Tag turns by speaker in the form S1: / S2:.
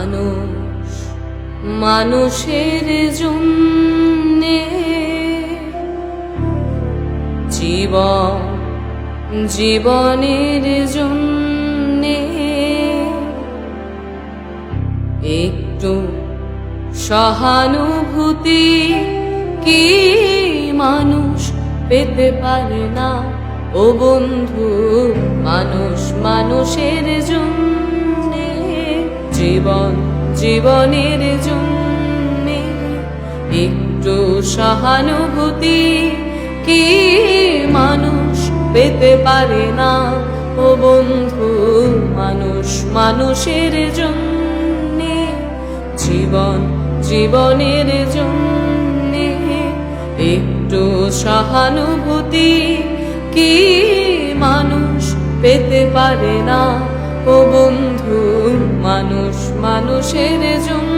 S1: মানুষ মানুষের জন্যে, জীবন জীবনের জন্যে, একটু সহানুভূতি কি মানুষ পেতে পারে না? ও বন্ধু, মানুষ মানুষের জন্যে, জীবন জীবনের জন্যে, একটু সহানুভূতি কি মানুষ পেতে পারে না? ও বন্ধু, মানুষ মানুষের জন্যে, জীবন জীবনের জন্যে, একটু সহানুভূতি কি মানুষ পেতে পারে না? ও বন্ধু, মানুষ মানুষের জন্য।